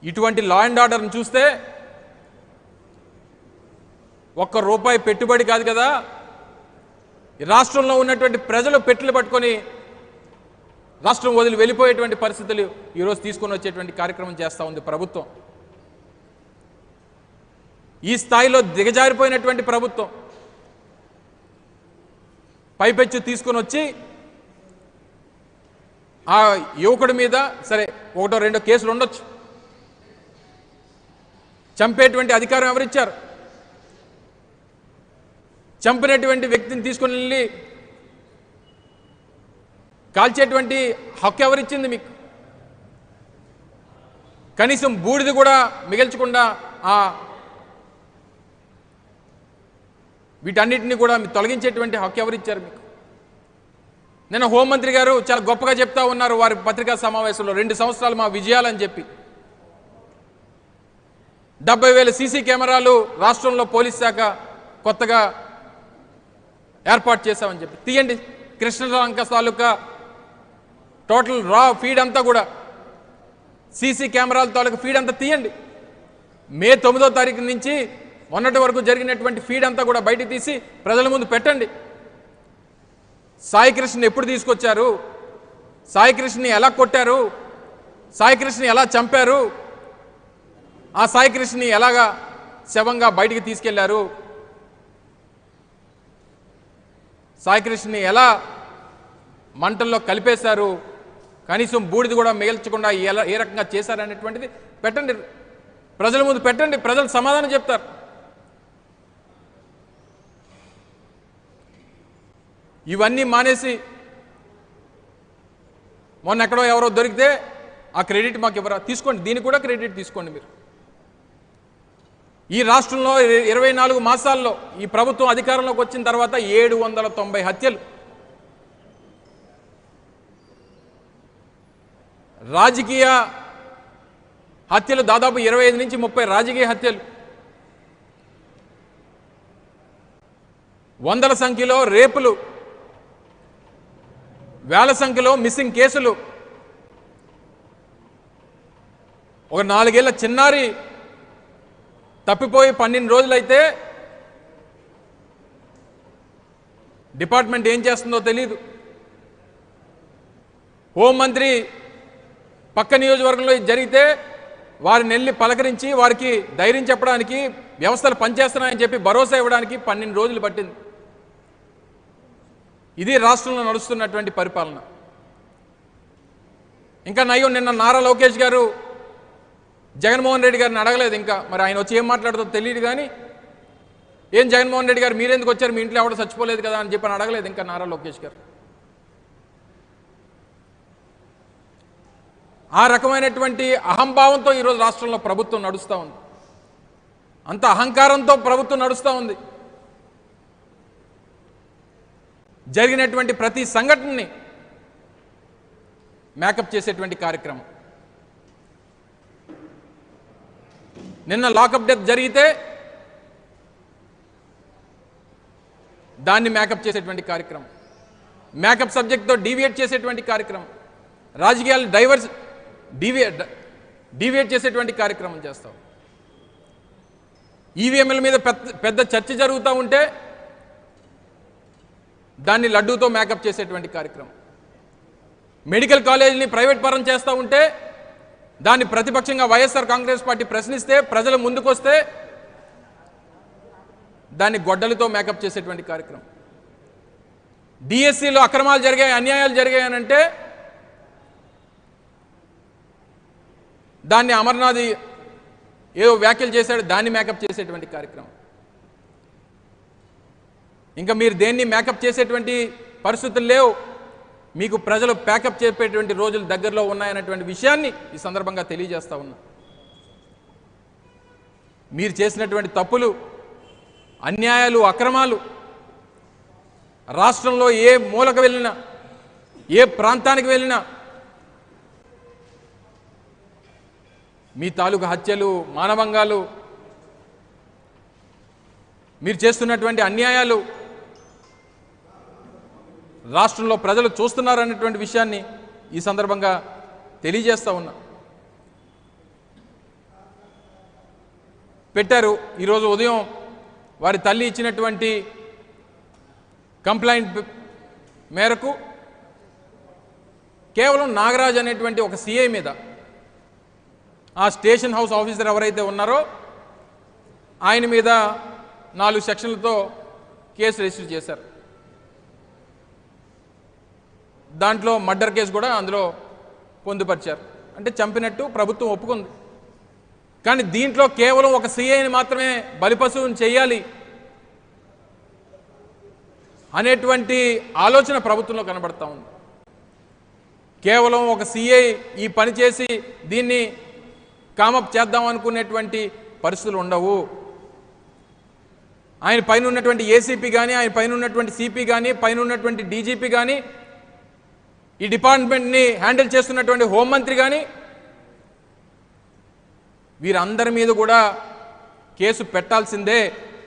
ఇటువంటి law and ఆర్డర్ని చూస్తే ఒక్క రూపాయి పెట్టుబడి కాదు కదా, రాష్ట్రంలో ఉన్నటువంటి ప్రజలు పెట్టులు పట్టుకొని రాష్ట్రం వదిలి వెళ్ళిపోయేటువంటి పరిస్థితులు ఈరోజు తీసుకొని వచ్చేటువంటి కార్యక్రమం చేస్తూ ఉంది ప్రభుత్వం. ఈ స్థాయిలో దిగజారిపోయినటువంటి ప్రభుత్వం పైపెచ్చు తీసుకొని వచ్చి ఆ యువకుడి మీద సరే ఒకటో రెండో కేసులు ఉండొచ్చు, చంపేటువంటి అధికారం ఎవరిచ్చారు? చంపినటువంటి వ్యక్తిని తీసుకుని వెళ్ళి కాల్చేటువంటి హక్కు ఎవరిచ్చింది మీకు? కనీసం బూడిద కూడా మిగల్చకుండా వీటన్నిటిని కూడా తొలగించేటువంటి హక్కు ఎవరిచ్చారు మీకు? నిన్న హోంమంత్రి గారు చాలా గొప్పగా చెప్తా ఉన్నారు వారి పత్రికా సమావేశంలో 2 సంవత్సరాలు మా విజయాలని చెప్పి. 70,000 సీసీ కెమెరాలు రాష్ట్రంలో పోలీస్ శాఖ కొత్తగా ఏర్పాటు చేశామని చెప్పి. తీయండి కృష్ణలంక తాలూకా టోటల్ రా ఫీడ్ అంతా కూడా సీసీ కెమెరాల తాలూకా ఫీడ్ అంతా తీయండి. మే 9వ తారీఖు నుంచి మొన్నటి వరకు జరిగినటువంటి ఫీడ్ అంతా కూడా బయట తీసి ప్రజల ముందు పెట్టండి. సాయికృష్ణ ఎప్పుడు తీసుకొచ్చారు, సాయికృష్ణని ఎలా కొట్టారు, సాయికృష్ణని ఎలా చంపారు, ఆ సాయికృష్ణని ఎలాగా శవంగా బయటికి తీసుకెళ్లారు, సాయికృష్ణని ఎలా మంటల్లో కలిపేశారు, కనీసం బూడిద కూడా మిగల్చకుండా ఏ రకంగా చేశారనేటువంటిది పెట్టండి, ప్రజల ముందు పెట్టండి, ప్రజలు సమాధానం చెప్తారు. ఇవన్నీ మానేసి మొన్న ఎక్కడో ఎవరో దొరికితే ఆ క్రెడిట్ మాకు ఎవరా తీసుకోండి, దీనికి కూడా క్రెడిట్ తీసుకోండి మీరు. ఈ రాష్ట్రంలో 24 మాసాల్లో ఈ ప్రభుత్వం అధికారంలోకి వచ్చిన తర్వాత 790 హత్యలు, రాజకీయ హత్యలు దాదాపు 25 నుంచి 30 రాజకీయ హత్యలు, వందల సంఖ్యలో రేపులు, వేల సంఖ్యలో మిస్సింగ్ కేసులు, ఒక 4 ఏళ్ల చిన్నారి తప్పిపోయి 12 రోజులైతే డిపార్ట్మెంట్ ఏం చేస్తుందో తెలియదు. హోంమంత్రి పక్క నియోజకవర్గంలో జరిగితే వారిని వెళ్ళి పలకరించి వారికి ధైర్యం చెప్పడానికి, వ్యవస్థలు పనిచేస్తున్నాయని చెప్పి భరోసా ఇవ్వడానికి 12 రోజులు పట్టింది. ఇది రాష్ట్రంలో నడుస్తున్నటువంటి పరిపాలన. ఇంకా నయ్యం నిన్న నారా లోకేష్ గారు జగన్మోహన్ రెడ్డి గారిని అడగలేదు, ఇంకా మరి ఆయన వచ్చి ఏం మాట్లాడుతుందో తెలియదు. కానీ ఏం జగన్మోహన్ రెడ్డి గారు మీరెందుకు వచ్చారు, మీ ఇంట్లో ఎవడో చచ్చిపోలేదు కదా అని చెప్పని అడగలేదు ఇంకా నారా లోకేష్ గారు. ఆ రకమైనటువంటి అహంభావంతో ఈరోజు రాష్ట్రంలో ప్రభుత్వం నడుస్తూ ఉంది, అంత అహంకారంతో ప్రభుత్వం నడుస్తూ ఉంది. జరిగినటువంటి ప్రతి సంఘటనని మేకప్ చేసేటువంటి కార్యక్రమం. నిన్న లాకప్ డెత్ జరిగితే దాన్ని మేకప్ చేసేటువంటి కార్యక్రమం, మేకప్ సబ్జెక్ట్తో డీవియేట్ చేసేటువంటి కార్యక్రమం, రాజకీయాలు డీవియేట్ చేసేటువంటి కార్యక్రమం చేస్తాం. ఈవీఎంల మీద పెద్ద చర్చ జరుగుతూ ఉంటే దాన్ని లడ్డూతో మేకప్ చేసేటువంటి కార్యక్రమం, మెడికల్ కాలేజీని ప్రైవేట్ పరం చేస్తూ ఉంటే దాన్ని ప్రతిపక్షంగా వైఎస్ఆర్ కాంగ్రెస్ పార్టీ ప్రశ్నిస్తే ప్రజలు ముందుకొస్తే దాన్ని గొడ్డలతో మేకప్ చేసేటువంటి కార్యక్రమం. డిఎస్సిలో అక్రమాలు జరిగాయి, అన్యాయాలు జరిగాయనంటే దాన్ని అమర్నాథ్ ఏదో వ్యాఖ్యలు చేశాడు, దాన్ని మేకప్ చేసేటువంటి కార్యక్రమం. ఇంకా మీరు దేన్ని మేకప్ చేసేటువంటి పరిస్థితులు లేవు, మీకు ప్రజలు ప్యాకప్ చెప్పేటువంటి రోజులు దగ్గరలో ఉన్నాయన్నటువంటి విషయాన్ని ఈ సందర్భంగా తెలియజేస్తా ఉన్నా. మీరు చేసినటువంటి తప్పులు, అన్యాయాలు, అక్రమాలు రాష్ట్రంలో ఏ మూలకు వెళ్ళినా, ఏ ప్రాంతానికి వెళ్ళినా మీ తాలూకు హత్యలు, మానభంగాలు, మీరు చేస్తున్నటువంటి అన్యాయాలు రాష్ట్రంలో ప్రజలు చూస్తున్నారనేటువంటి విషయాన్ని ఈ సందర్భంగా తెలియజేస్తా ఉన్నా. పెట్టారు. ఈరోజు ఉదయం వారి తల్లి ఇచ్చినటువంటి కంప్లైంట్ మేరకు కేవలం నాగరాజ్ అనేటువంటి ఒక సిఐ మీద, ఆ స్టేషన్ హౌస్ ఆఫీసర్ ఎవరైతే ఉన్నారో ఆయన మీద 4 సెక్షన్లతో కేసు రిజిస్టర్ చేశారు. దాంట్లో మర్డర్ కేసు కూడా అందులో పొందుపరిచారు. అంటే చంపినట్టు ప్రభుత్వం ఒప్పుకుంది. కానీ దీంట్లో కేవలం ఒక సిఐని మాత్రమే బలిపశువుని చేయాలి అనేటువంటి ఆలోచన ప్రభుత్వంలో కనబడతా ఉంది. కేవలం ఒక సిఐ ఈ పని చేసి దీన్ని కామప్ చేద్దాం అనుకునేటువంటి పరిస్థితులు ఉండవు. ఆయన పైన ఉన్నటువంటి ఏసీపీ కానీ, ఆయన పైన ఉన్నటువంటి సిపి కానీ, పైన ఉన్నటువంటి డీజీపీ కానీ, ఈ డిపార్ట్మెంట్ని హ్యాండిల్ చేస్తున్నటువంటి హోంమంత్రి కానీ, వీరందరి మీద కూడా కేసు పెట్టాల్సిందే.